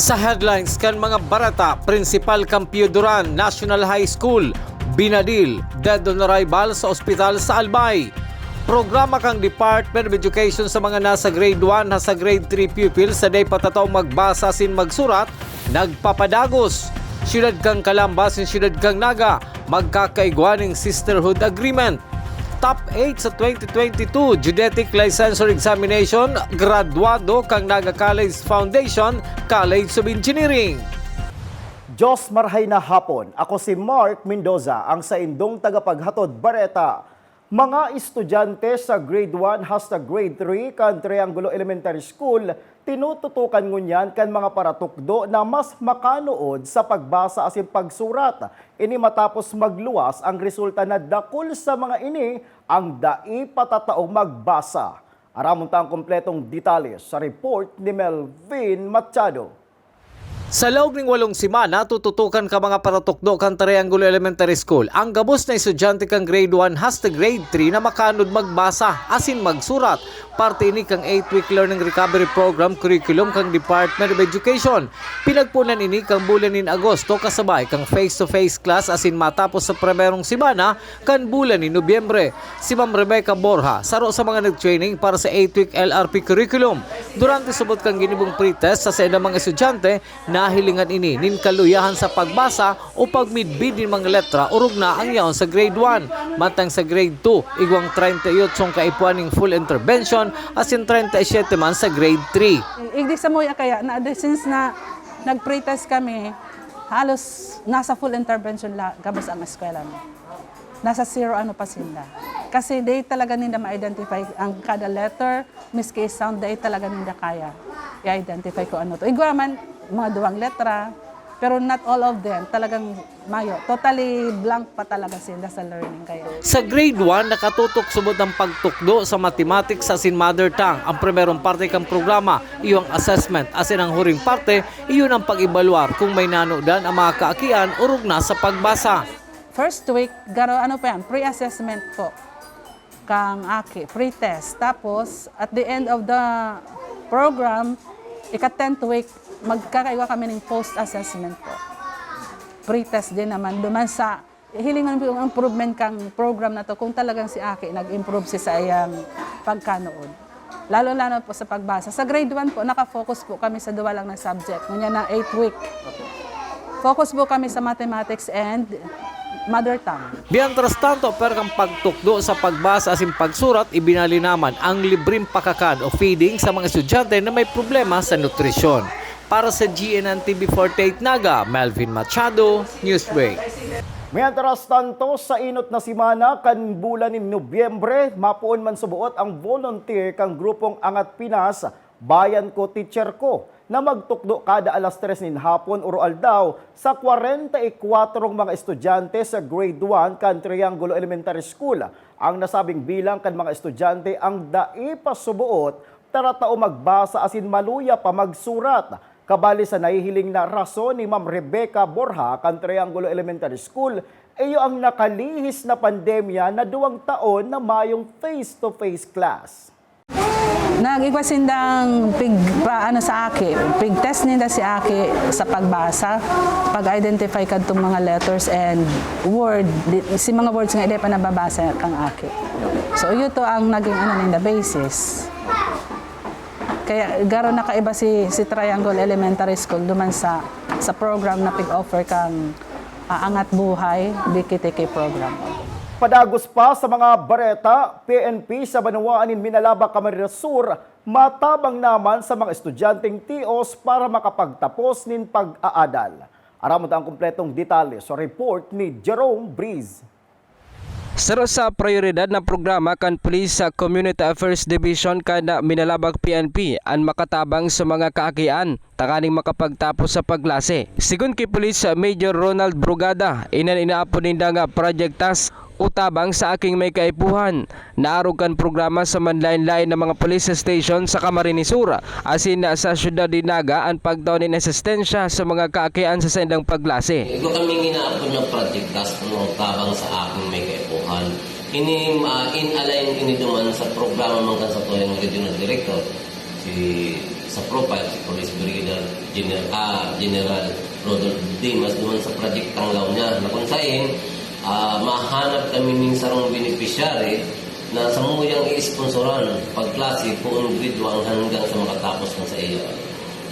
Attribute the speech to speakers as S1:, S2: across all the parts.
S1: Sa headlines kan mga barata, Principal Campio Duran National High School, binadil, dead on arrival sa ospital sa Albay. Programa kang Department of Education sa mga nasa grade 1 na sa grade 3 pupils sa day patataw magbasa sin magsurat, nagpapadagos. Siyudad kang Calamba sin siyudad kang Naga, magkakaigwaning sisterhood agreement. Top 8 sa 2022 Geodetic Licensure Examination, graduado kang Naga College Foundation, College of Engineering.
S2: Diyos marhay na hapon. Ako si Mark Mendoza, ang sa indong tagapaghatod bareta. Mga estudyante sa grade 1 hasta grade 3 kan Triangulo Elementary School, tinututukan ngunyan kan mga paratukdo na mas makanood sa pagbasa asin pagsurat. Ini matapos magluwas ang resulta na dakul sa mga ini ang dai patataong magbasa. Aramon ta ang kompletong detalye sa report ni Melvin Machado.
S1: Sa loob ng 8 semana, tututukan ka mga paratukdo kan Triangulo Elementary School ang gabos na estudyante kang grade 1 hasta grade 3 na makanod magbasa asin magsurat. Parte ini kang 8-week learning recovery program curriculum kang Department of Education. Pinagpunan ini kang bulan ni Agosto kasabay kang face-to-face class asin matapos sa primerong semana kan bulan ni Nobyembre. Si Ma'am Rebecca Borja saro sa mga nag-training para sa 8-week LRP curriculum. Durante subot kang ginibong pretest sa ng mga estudyante, nahilingan ini nin kaluyahan sa pagbasa o pagmidbid ng mga letra urog na ang yaon sa grade 1. Matang sa grade 2, igwang 38 kaipuaning full intervention asin 37 man sa grade 3.
S3: Igdi sa moya kaya na since na nag-pretest kami, halos nasa full intervention gabos ang eskwela mo. Nasa 0 pa sila. Kasi they talaga nila ma-identify ang kada letter, miski sound, they talaga nila kaya i-identify ko ano to. Igwa man, mga 2 letra, pero not all of them talagang mayo. Totally blank pa talaga sila sa learning kaya.
S1: Sa grade 1, nakatutok subod ang pagtukdo sa mathematics asin mother tongue. Ang primerong parte kang programa, iyong assessment. Asin ang huring parte, iyon ang pag-ibaluar kung may nanodan ang mga kaakian urog na sa pagbasa.
S3: First week, ano pa yan, pre-assessment po. Kang aki, pre-test. Tapos, at the end of the program, ika-10th week, magkakaiwa kami ng post-assessment po. Pre-test din naman. Duman sa hilingan po yung improvement kang program na to kung talagang si Aki nag-improve si sa iyang pagkanood. Lalo-lalo po sa pagbasa. Sa grade 1 po, nakafocus po kami sa 2 lang na subject. Ngunyan na 8 week. Focus po kami sa mathematics and mother tongue.
S1: Mientras tanto, pero kang pagtukdo sa pagbasa asin pagsurat, ibinali naman ang libreng pakakad o feeding sa mga estudyante na may problema sa nutrisyon. Para sa GNN TV 48 Naga, Melvin Machado, Newsbreak.
S2: Mientras tanto, sa inot na simana kan bulan ni Nobyembre, mapuon man subuot ang volunteer kang grupong Angat Pinas, Bayan Ko Teacher Ko, na magtukdo kada alas 3 nin hapon uro aldaw sa 44 mga estudyante sa grade 1 kan Triangulo Elementary School. Ang nasabing bilang kan mga estudyante ang dai pa subuot, taratao magbasa asin maluya pa magsurat. Kabali sa nahihiling na rason ni Ma'am Rebecca Borja kan Triangulo Elementary School, iyo ang nakalihis na pandemya na 2 taon na mayong face-to-face class.
S3: Nag-ikwasindang paano sa Aki, pig-test nila si Aki sa pagbasa, pag-identify ka itong mga letters and word, si mga words nga hindi pa nababasa kang Aki. So yun to ang naging nila basis. Kaya garo nakaiba si Triangle Elementary School duman sa program na pig-offer kang Angat Buhay, BKTK program.
S2: Padagos pa sa mga bareta, PNP sa Banawaan in Minalaba, Camarines Sur, matabang naman sa mga estudyanteng TIOS para makapagtapos nin pag-aadal. Aramot ang kumpletong detalye sa report ni Jerome Breeze.
S4: Saro sa prioridad na programa kan Police sa Community Affairs Division kada Minalabag PNP ang makatabang sa mga kaakian takaning makapagtapos sa paglase. Sigun kay Police Major Ronald Brugada, inaapon ninda nga project task utabang sa aking may kaipuhan. Naarog kan programa sa manlain-lain ng mga police station sa Camarines Sur asin sa syudad din Naga ang pagtawnin asistensya sa mga kaakian sa sendang paglase.
S5: Ito kami ginaapon ng project task utabang sa aking may kaipuhan. Ini in-align ini duman sa programa man kan sa tuyang regional director si sa profile si Police Brigadier General Rodolfo Dimas doon sa Project Tanglaw niya na kung saan mahanap kami ng sarong beneficiary na sa muyang i-sponsoran pagklase kung grade 1 hanggang sa makatapos na sa iyo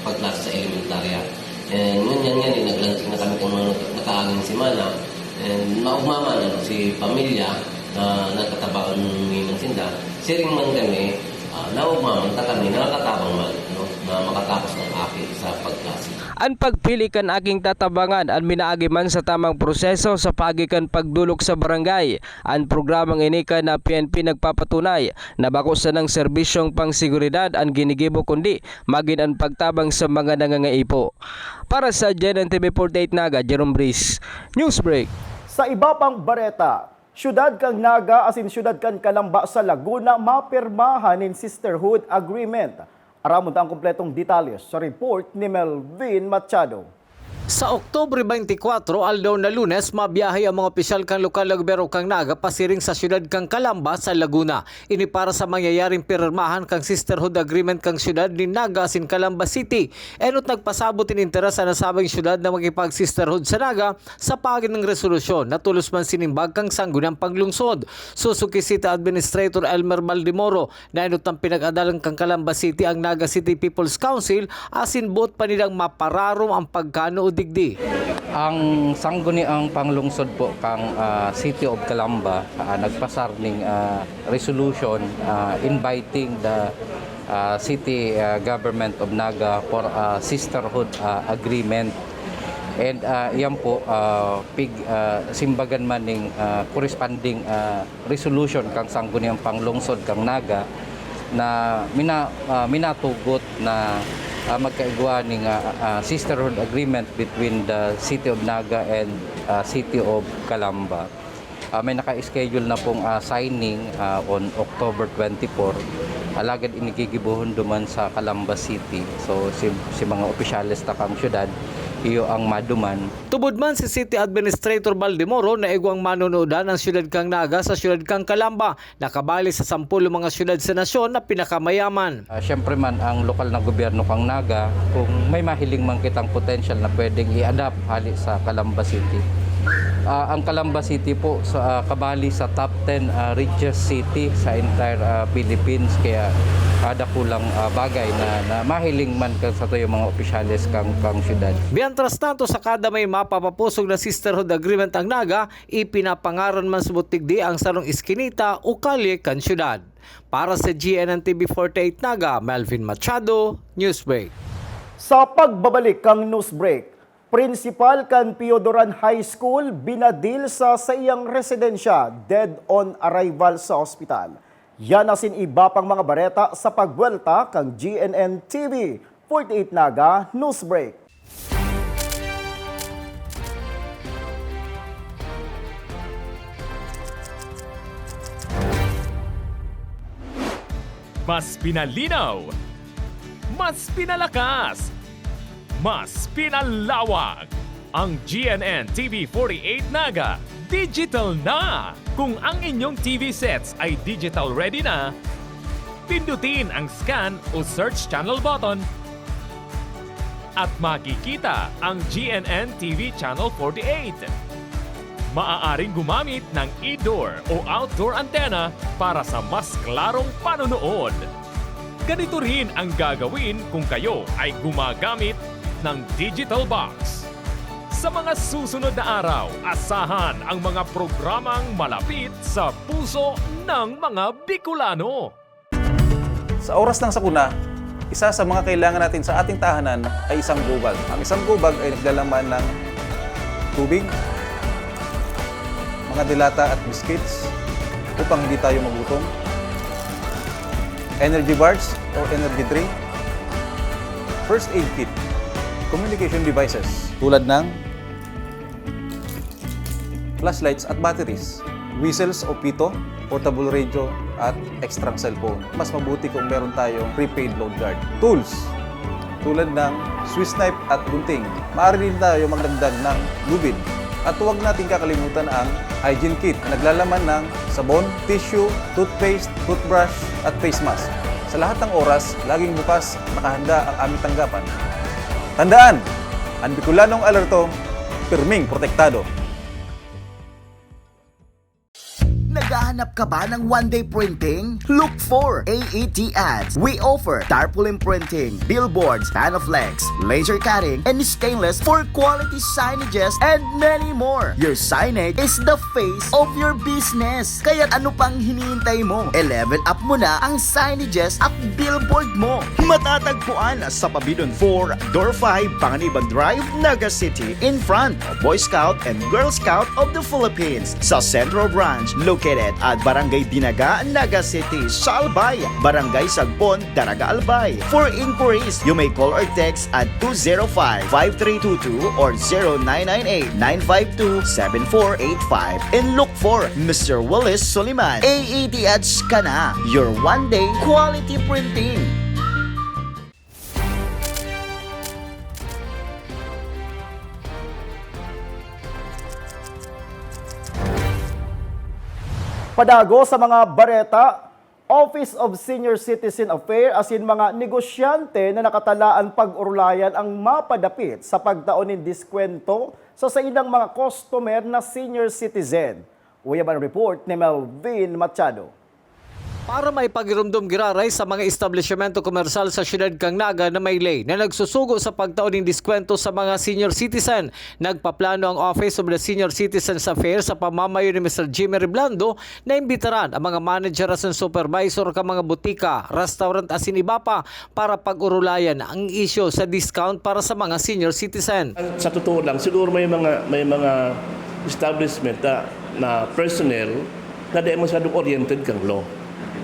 S5: pagklase sa elementarya. And ngunyan naglansing na kami kung nakaangin si Mana and maugmama na si pamilya na nagkatabaan ng sinda. Siring man kami, naugmaman kami nakakatabang man na makatapos ng akin sa pagklase.
S4: Ang pagpili kan aking tatabangan ang minaagi man sa tamang proseso sa pagikan pagdulok sa barangay. Ang programang inika na PNP nagpapatunay na bako sa ng serbisyong pangseguridad ang ginigibo kundi maging ang pagtabang sa mga nangangaipo. Para sa GNN TV 48 Naga, Jerome Brice, Newsbreak.
S2: Sa iba pang bareta, Syudad kang Naga asin Syudad kang Calamba sa Laguna mapirmahan in Sisterhood Agreement. Aramon ang kumpletong detalles sa report ni Melvin Machado.
S1: Sa Oktubre 24, aldaw na Lunes, mabiyahe ang mga opisyal kang lokal na gobyerno kang Naga pasiring sa syudad kang Calamba sa Laguna. Ini para sa mangyayaring pirmahan kang Sisterhood Agreement kang syudad ni Naga sin Calamba City. Enot nagpasabot in interes sa nasabing syudad na magipag-sisterhood sa Naga sa pagin ng resolusyon na tulos man sinimbag kang sanggunang panglungsod. Suzuki City Administrator Elmer Baldimoro na enot ng pinag-adalang kang Calamba City ang Naga City People's Council asin buot pa nilang mapararom ang pagkano digdi.
S6: Ang sangguniang panglungsod po kang City of Calamba nagpasar ning resolution inviting the city government of Naga for a sisterhood agreement. And yan po simbagan man ning corresponding resolution kang sangguniang panglungsod kang Naga na minatugot na magkaigwa ng sisterhood agreement between the City of Naga and City of Calamba. May naka-schedule na pong signing on October 24. Alagad inigigibuhon duman sa Calamba City. So si mga opisyalis takang syudad iyo ang maduman.
S1: Tubod man si City Administrator Baldimoro na igwang manunodan ang syudad kang Naga sa syudad kang Calamba, nakabali sa 10 mga syudad sa nasyon na pinakamayaman.
S6: Siyempre man ang lokal na gobyerno kang Naga, kung may mahiling man kitang potential na pwedeng i-adapt hali sa Calamba City. Ang Calamba City po kabali sa top 10 richest city sa entire Philippines, kaya kada kulang bagay na mahiling man sa to yung mga opisyalis kang syudad.
S1: Mientras tanto, sa kada may mapapapusog na Sisterhood Agreement ang Naga, ipinapangaran man subutigdi ang sarong iskinita o kalye kan syudad. Para sa GNN TV 48 Naga, Melvin Machado, Newsbreak.
S2: Sa pagbabalik kang Newsbreak, Principal kan Piodoran High School binadil sa iyang residensya, dead on arrival sa ospital. Yan asin iba pang mga bareta sa pagwelta kang GNN TV 48 Naga Newsbreak.
S7: Mas pinalinaw, mas pinalakas, mas pinalawak. Ang GNN TV 48 Naga, digital na! Kung ang inyong TV sets ay digital ready na, pindutin ang scan o search channel button at makikita ang GNN TV Channel 48. Maaaring gumamit ng indoor o outdoor antenna para sa mas klarong panonood. Ganito rin ang gagawin kung kayo ay gumagamit ng digital box. Sa mga susunod na araw, asahan ang mga programang malapit sa puso ng mga Bicolano.
S8: Sa oras ng sakuna, isa sa mga kailangan natin sa ating tahanan ay isang gubag. Ang isang gubag ay naglalaman ng tubig, mga dilata at biscuits upang hindi tayo magutom, energy bars o energy drink, first aid kit, communication devices tulad ng flashlights at batteries, whistles o pito, portable radio at extra cellphone. Mas mabuti kung meron tayong prepaid load guard. Tools tulad ng Swiss knife at gunting. Maaari din tayo magdagdag ng lubid. At huwag natin kakalimutan ang hygiene kit na naglalaman ng sabon, tissue, toothpaste, toothbrush at face mask. Sa lahat ng oras, laging bukas, nakahanda ang aming tanggapan. Tandaan, ang Bicolanong alerto, pirming protektado.
S9: Naghahanap ka ba ng one-day printing? Look for AET Ads. We offer tarpaulin printing, billboards, panflex, laser cutting, and stainless for quality signages and many more. Your signage is the face of your business. Kaya ano pang hinihintay mo? 11 up mo na ang signages at billboard mo. Matatagpuan sa Pabidon 4, Door 5, Panganiban Drive, Naga City, in front of Boy Scout and Girl Scout of the Philippines. Sa Central Branch, located at Barangay Dinaga, Naga City, Salbay, Barangay Sagbon, Daraga Albay. For inquiries, you may call or text at 205-5322 or 0998-952-7485 and look for Mr. Willis Soliman. AET Ads ka na, your one-day quality printing.
S2: Padago sa mga bareta, Office of Senior Citizen Affairs asin mga negosyante na nakatalaan pag-urulayan ang mapadapit sa pagtaon ng diskwento sa ilang mga customer na senior citizen. Uyaban report ni Melvin Machado.
S1: Para may pagirumdum giraray sa mga establishmento komersal sa siyudad kang Naga na may lay na nagsusugo sa pagtaon ng diskwento sa mga senior citizen. Nagpaplano ang Office of the Senior Citizens Affairs sa pamamayo ni Mr. Jimmy Reblando na imbitaran ang mga manager at supervisor ka mga butika, restaurant asin iba pa para pag-urulayan ang isyo sa discount para sa mga senior citizen.
S10: Sa totoo lang, siguro may mga establishment na personnel na di masyadong oriented kang law.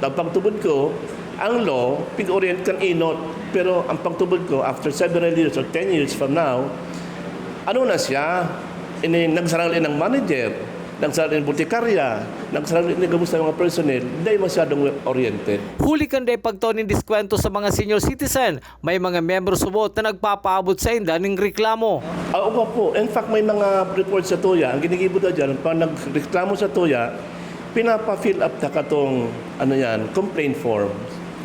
S10: Ang pagtubod ko, ang law, pig-orient kan inot. Pero ang pagtubod ko, after several years or 10 years from now, ano na siya? Nagsarali ng manager, nagsarali ng butikarya, nagsarali ng gabos ng mga personnel, hindi masyadong oriented.
S1: Huli kanday pagtaon ng diskwento sa mga senior citizen. May mga membro subot na nagpapaabot sa inda ng reklamo.
S10: Oo po. In fact, may mga reports sa TOYA. Ang ginigibot na dyan, pag nagreklamo sa TOYA, pinapa-fill up na katong complaint forms.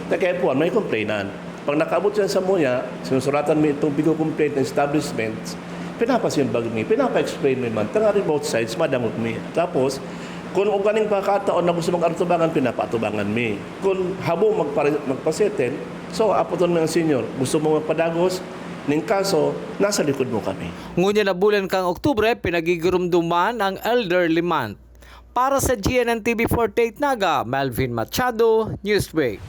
S10: Kaya po, may complainan. Pag nakaabot yan sa MOYA, sinusuratan mo itong bigo complaint ng establishments, pinapasimbag mo, pinapa-explain mo man, tangari both sides, madamot mo. Tapos, kung ganing pakataon na gusto mag-artubangan, pinapa-atubangan mo. Kung habo magpasettle, so apoton mo ng senior, gusto mo magpadagos, ning kaso, nasa likod mo kami.
S1: Ngunya na bulan kang Oktubre, pinagigurumduman ang elderly month. Para sa GNN TV 48 Naga, Melvin Machado, Newsbreak.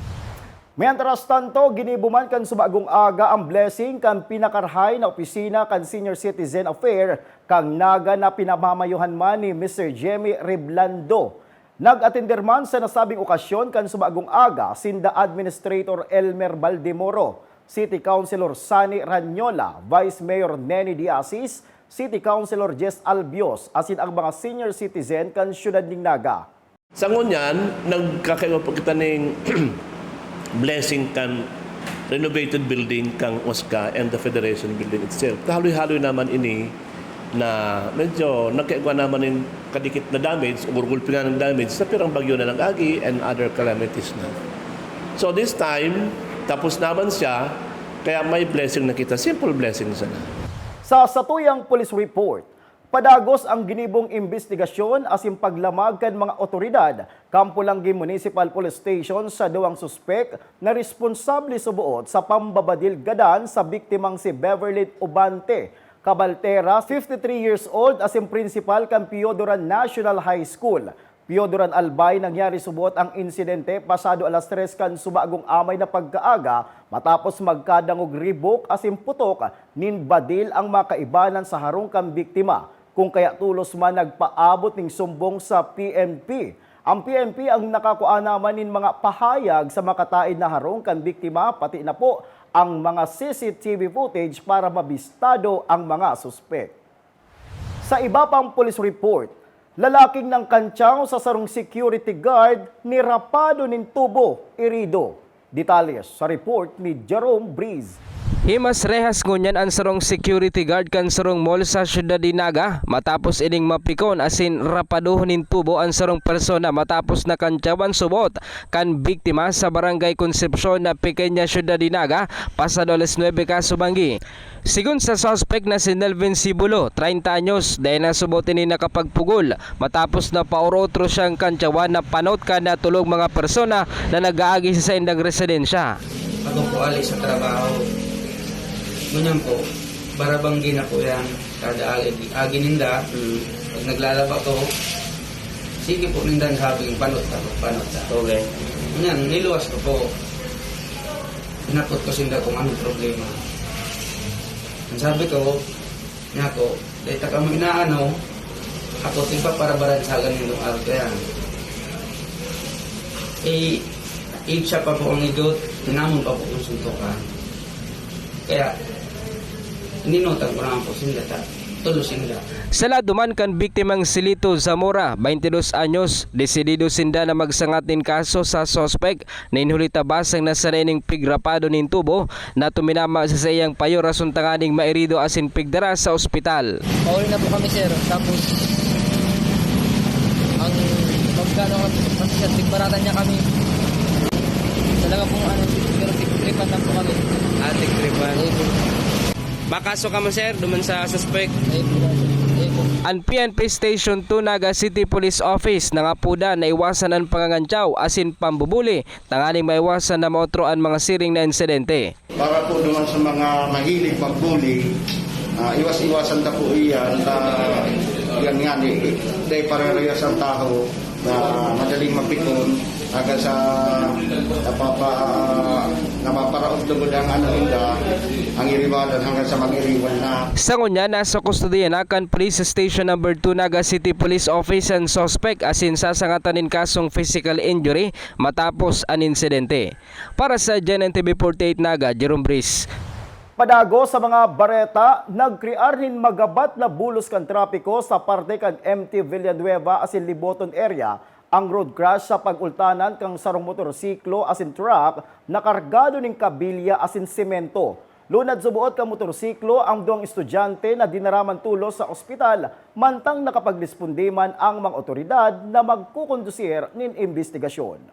S2: Mientras tanto, ginibuman kan subagong aga ang blessing kan pinakarhay na opisina kan Senior Citizen Affairs kang Naga na pinamamayuhan man ni Mr. Jimmy Reblando. Nag-attender man sa nasabing okasyon kan subagong aga sinda Administrator Elmer Baldemoro, City Councilor Sani Ranyola, Vice Mayor Nenny Diasis, City Councilor Jess Albios, asin ang mga senior citizen kan siyudad ng Naga.
S10: Sa ngunyan, nagkakaiwa po kita ng blessing kan renovated building kang OSCA and the Federation building itself. Kahaloy-haloy naman ini na medyo nagkaiwa naman yung kadikit na damage, umurgulpi na ng damage sa pirang bagyo na ng Agi and other calamities na. So this time, tapos naman siya, kaya may blessing na kita. Simple blessing sana.
S2: Sa satuyang police report, padagos ang ginibong investigasyon asin paglamag kan mga otoridad Kampulanggi Municipal Police Station sa duwang suspek na responsable subuot sa pambabadilgadan sa biktimang si Beverly Ubante Cabaltera, 53 years old, asin principal kan Piodoran National High School. Piodoran Albay, nangyari subot ang insidente pasado alas 3 kan subagong amay na pagkaaga matapos magkadangog ribok asin putok nin badil ang makaibanan sa harong kang biktima. Kung kaya tulos man nagpaabot ning sumbong sa PNP. Ang PNP ang nakakuha naman nin mga pahayag sa makataid na harong kang biktima pati na po ang mga CCTV footage para mabistado ang mga suspek. Sa iba pang police report, lalaking ng kantsaw sa sarong security guard nirapado nin tubo, irido. Detalles sa report ni Jerome Breeze.
S4: Himas rehas ngunyan ang sarong security guard kan sarong mall sa syudad ni Naga matapos ining mapikon asin rapaduhonin tubo ang sarong persona matapos nakantyawan subot kan biktima sa barangay Concepcion na Pequeña Syudad ni Naga pasado alas 9 ka Subanggi. Sigun sa suspect na si Nelvin Sibulo, 30 anyos, dahil nasubotin ni nakapagpugol matapos na paurotro siyang kantyawan na panot ka na tulog mga persona na nag-aagi sa indang residensya.
S11: Ako po alis sa trabaho. Ganyan po, barabanggi na po yan. Kada agi ninda, pag naglalaba ko, sige po nindan sabing panot sa. Okay. Ganyan, niluwas ko po. Pinakot ko sinda kung anong problema. Ang sabi ko, niya ko, dahil ta kami inaano, ako tigpa para baransagan nitong araw kaya. Siya pa po ang igot, tinamon pa po kung suntukan. Kaya, ninotang ko naman po sila, tulo sila.
S4: Sa laduman kan biktimang Silito Zamora, 22 anyos, desidido sinda na magsangatin kaso sa sospek na inhulitabasang nasa naining pigrapado nin tubo na tuminama sa iyang payo rason tanganing mairido asin pigdara sa ospital.
S12: Pauwi na po kami sir, tapos ang magkano kami sa tigbaratan niya kami. Talaga pong pero tigtripan lang po kami.
S4: Tigtripan. Bakaso ka mo sir, duman sa suspect. Ang PNP Station 2 Naga City Police Office nangapuda na iwasan ang pangangantyaw asin pambubuli tanganing maiwasan na maotro ang mga siring na insidente.
S13: Para po naman sa mga mahilig magbuli, iwas-iwasan ta po iyan yan nga dahil parehas ang tao na madaling mapikon hanggang sa napaparaot lugod ang ang iriwalan hanggang sa mag-iriwan na.
S4: Sa ngunya, nasa kustodiya na kan Police Station No. 2 Naga City Police Office ang suspect asin sasangatanin kasong physical injury matapos ang insidente. Para sa GNN TV 48 Naga, Jerome Brice.
S2: Padago sa mga bareta, nagkriarhin magabat na bulos kan trapiko sa parte kan MT Villanueva asin Liboton area ang road crash sa pagultanan kang sarong motorsiklo asin truck na kargado ning kabilya asin semento. Lunad subuot ka motorsiklo ang duwang estudyante na dinaraman tulo sa ospital mantang nakapagresponde man ang mga otoridad na magkukondusir nin investigasyon.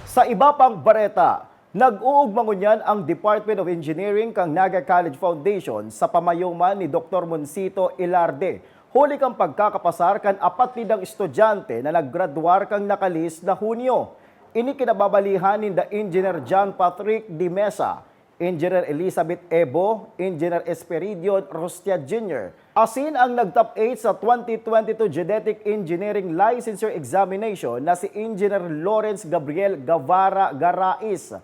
S2: Sa iba pang bareta, nag-uugmangunyan ang Department of Engineering kang Naga College Foundation sa pamayuman ni Dr. Monsito Ilarde. Huli kang pagkakapasar kan 40 estudyante na naggraduar kang nakalis na Hunyo. Ini kinababalihan ni Engineer John Patrick Di Mesa, Engineer Elizabeth Ebo, Engineer Esperidion Rostia Jr. Asin ang nag-top 8 sa 2022 Genetic Engineering Licensure Examination na si Engineer Lawrence Gabriel Gavara Garais.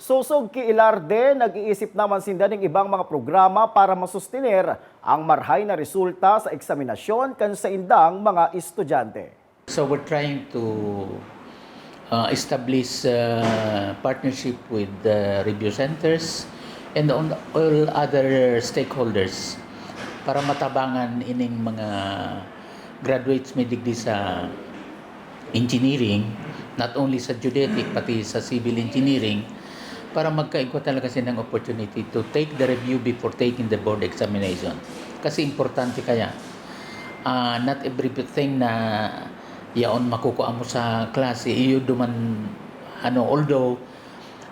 S2: Susog ki Ilarde, nag-iisip naman sinda ng ibang mga programa para masustinir ang marhay na resulta sa eksaminasyon kan sa indang mga estudyante.
S14: So we're trying to establish partnership with review centers and all other stakeholders para matabangan ining mga graduates may degree sa engineering, not only sa geodetic pati sa civil engineering, para magkaigwa talaga silang opportunity to take the review before taking the board examination. Kasi importante kaya, not everything na yaon makukuha mo sa klase, iyo duman, although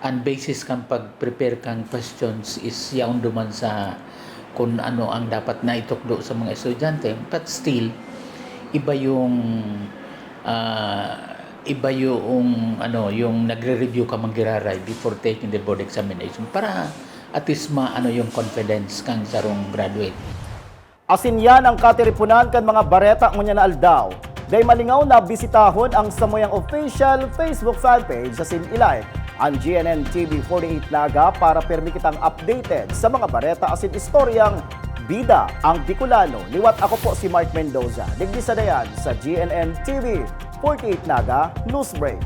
S14: ang basis kang pag-prepare kang questions is yaon duman sa kung ano ang dapat na itukdo sa mga estudyante, but still, iba yung yung nagre-review ka manggiraray before taking the board examination para at least yung confidence kang sarong graduate.
S2: Asin yan ang katiripunan kan mga bareta ngunya na aldaw. Day malingaw na bisitahon ang samoyang official Facebook fanpage asin ilike ang GNN TV 48 Naga para permi kitang updated sa mga bareta asin istoryang bida ang Bicolano. Liwat ako po si Mark Mendoza. Digdi sa dayan sa GNN TV 48 Naga News Break.